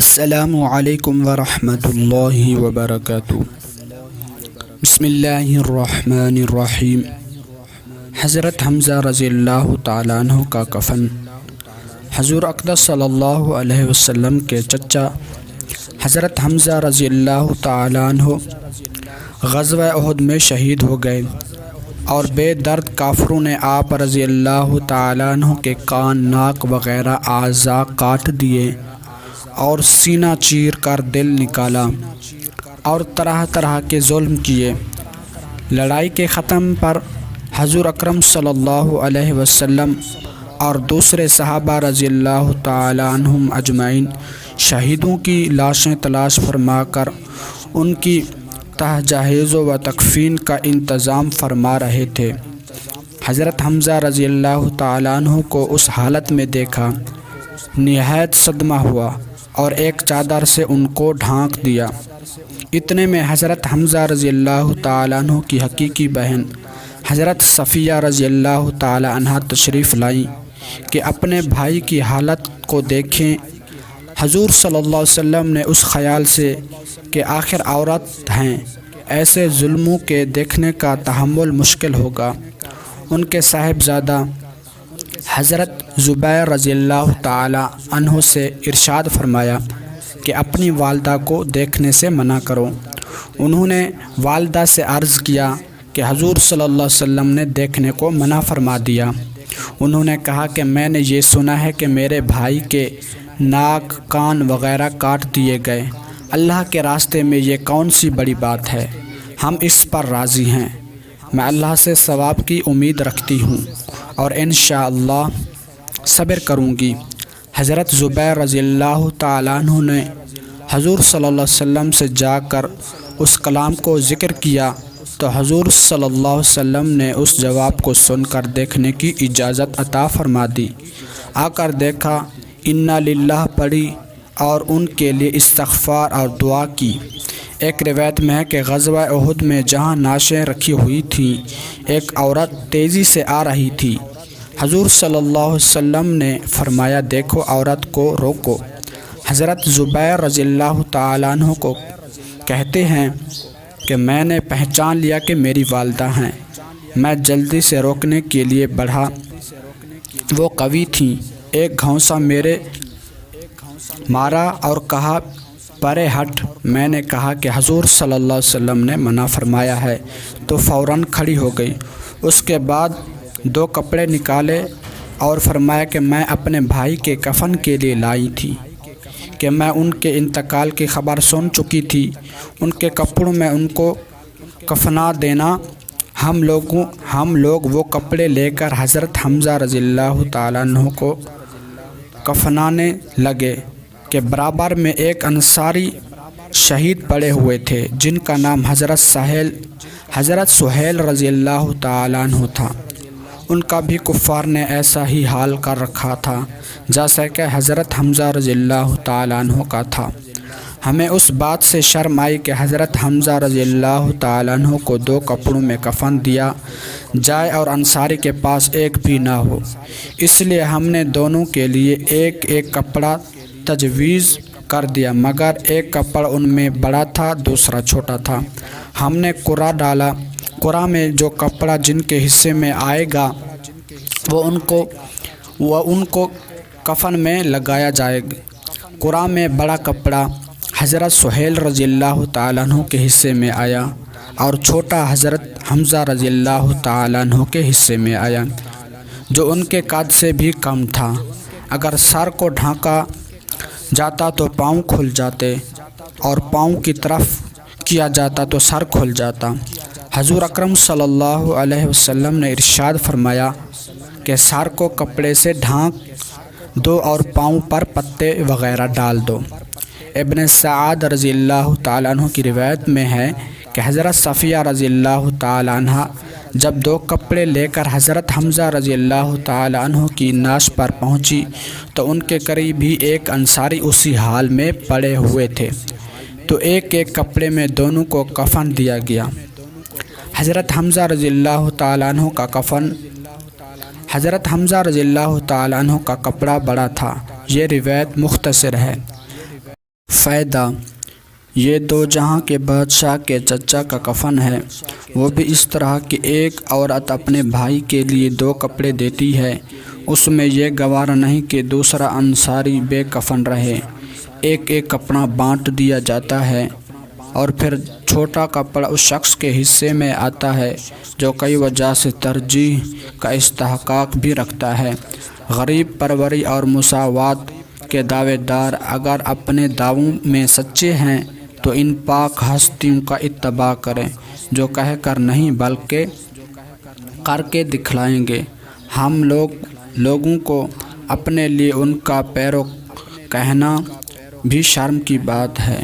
السلام علیکم ورحمۃ اللہ وبرکاتہ۔ بسم اللہ الرحمن الرحیم۔ حضرت حمزہ رضی اللہ تعالیٰ عنہ کا کفن۔ حضور اقدس صلی اللہ علیہ وسلم کے چچا حضرت حمزہ رضی اللہ تعالیٰ عنہ غزوہ احد میں شہید ہو گئے اور بے درد کافروں نے آپ رضی اللہ تعالیٰ عنہ کے کان، ناک وغیرہ اعضاء کاٹ دیے اور سینہ چیر کر دل نکالا اور طرح طرح کے ظلم کیے۔ لڑائی کے ختم پر حضور اکرم صلی اللہ علیہ وسلم اور دوسرے صحابہ رضی اللہ تعالیٰ عنہم اجمعین شہیدوں کی لاشیں تلاش فرما کر ان کی تجہیز و تکفین کا انتظام فرما رہے تھے۔ حضرت حمزہ رضی اللہ تعالیٰ عنہ کو اس حالت میں دیکھا، نہایت صدمہ ہوا اور ایک چادر سے ان کو ڈھانک دیا۔ اتنے میں حضرت حمزہ رضی اللہ تعالیٰ عنہ کی حقیقی بہن حضرت صفیہ رضی اللہ تعالیٰ عنہ تشریف لائیں کہ اپنے بھائی کی حالت کو دیکھیں۔ حضور صلی اللہ علیہ وسلم نے اس خیال سے کہ آخر عورت ہیں، ایسے ظلموں کے دیکھنے کا تحمل مشکل ہوگا، ان کے صاحبزادہ حضرت زبیر رضی اللہ تعالیٰ عنہ سے ارشاد فرمایا کہ اپنی والدہ کو دیکھنے سے منع کرو۔ انہوں نے والدہ سے عرض کیا کہ حضور صلی اللہ علیہ وسلم نے دیکھنے کو منع فرما دیا۔ انہوں نے کہا کہ میں نے یہ سنا ہے کہ میرے بھائی کے ناک، کان وغیرہ کاٹ دیے گئے۔ اللہ کے راستے میں یہ کون سی بڑی بات ہے، ہم اس پر راضی ہیں۔ میں اللہ سے ثواب کی امید رکھتی ہوں اور انشاءاللہ صبر کروں گی۔ حضرت زبیر رضی اللہ تعالیٰ عنہ نے حضور صلی اللہ علیہ وسلم سے جا کر اس کلام کو ذکر کیا تو حضور صلی اللہ علیہ وسلم نے اس جواب کو سن کر دیکھنے کی اجازت عطا فرما دی۔ آ کر دیکھا، انا للہ پڑھی اور ان کے لیے استغفار اور دعا کی۔ ایک روایت میں ہے کہ غزوہ احد میں جہاں نعشیں رکھی ہوئی تھیں، ایک عورت تیزی سے آ رہی تھی۔ حضور صلی اللہ علیہ وسلم نے فرمایا، دیکھو عورت کو روکو۔ حضرت زبیر رضی اللہ تعالیٰ عنہ کو کہتے ہیں کہ میں نے پہچان لیا کہ میری والدہ ہیں۔ میں جلدی سے روکنے کے لیے بڑھا، وہ قوی تھیں، ایک گھونسا میرے مارا اور کہا پرے ہٹ۔ میں نے کہا کہ حضور صلی اللہ علیہ وسلم نے منع فرمایا ہے، تو فوراً کھڑی ہو گئی۔ اس کے بعد 2 کپڑے نکالے اور فرمایا کہ میں اپنے بھائی کے کفن کے لیے لائی تھی کہ میں ان کے انتقال کی خبر سن چکی تھی، ان کے کپڑوں میں ان کو کفنا دینا۔ ہم لوگ وہ کپڑے لے کر حضرت حمزہ رضی اللہ تعالیٰ عنہ کو کفنانے لگے کہ برابر میں ایک انصاری شہید پڑے ہوئے تھے جن کا نام حضرت سہیل رضی اللہ تعالیٰ عنہ تھا۔ ان کا بھی کفار نے ایسا ہی حال کر رکھا تھا جیسا کہ حضرت حمزہ رضی اللہ تعالیٰ عنہ کا تھا۔ ہمیں اس بات سے شرم آئی کہ حضرت حمزہ رضی اللہ تعالیٰ عنہ کو 2 کپڑوں میں کفن دیا جائے اور انصاری کے پاس ایک بھی نہ ہو، اس لیے ہم نے دونوں کے لیے ایک ایک کپڑا تجویز کر دیا، مگر ایک کپڑا ان میں بڑا تھا، دوسرا چھوٹا تھا۔ ہم نے قرعہ ڈالا، قرعہ میں جو کپڑا جن کے حصے میں آئے گا وہ ان کو کفن میں لگایا جائے گا۔ قرعہ میں بڑا کپڑا حضرت سہیل رضی اللہ تعالیٰ عنہ کے حصے میں آیا اور چھوٹا حضرت حمزہ رضی اللہ تعالیٰ عنہ کے حصے میں آیا، جو ان کے قد سے بھی کم تھا۔ اگر سر کو ڈھانکا جاتا تو پاؤں کھل جاتے اور پاؤں کی طرف کیا جاتا تو سر کھل جاتا۔ حضور اکرم صلی اللہ علیہ وسلم نے ارشاد فرمایا کہ سر کو کپڑے سے ڈھانک دو اور پاؤں پر پتے وغیرہ ڈال دو۔ ابن سعد رضی اللہ تعالیٰ عنہ کی روایت میں ہے کہ حضرت صفیہ رضی اللہ تعالیٰ عنہ جب 2 کپڑے لے کر حضرت حمزہ رضی اللہ تعالیٰ عنہ کی نعش پر پہنچی تو ان کے قریب ہی ایک انصاری اسی حال میں پڑے ہوئے تھے، تو ایک ایک کپڑے میں دونوں کو کفن دیا گیا۔ حضرت حمزہ رضی اللہ تعالیٰ عنہ کا حضرت حمزہ رضی اللہ تعالیٰ عنہ کا کپڑا بڑا تھا۔ یہ روایت مختصر ہے۔ فائدہ: یہ دو جہاں کے بادشاہ کے چچا کا کفن ہے، وہ بھی اس طرح کہ ایک عورت اپنے بھائی کے لیے 2 کپڑے دیتی ہے، اس میں یہ گوارا نہیں کہ دوسرا انصاری بے کفن رہے، ایک ایک کپڑا بانٹ دیا جاتا ہے، اور پھر چھوٹا کپڑا اس شخص کے حصے میں آتا ہے جو کئی وجہ سے ترجیح کا استحقاق بھی رکھتا ہے۔ غریب پروری اور مساوات کے دعوے دار اگر اپنے دعووں میں سچے ہیں تو ان پاک ہستیوں کا اتباع کریں جو کہہ کر نہیں بلکہ کر کے دکھلائیں گے۔ ہم لوگوں کو اپنے لیے ان کا پیرو کہنا بھی شرم کی بات ہے۔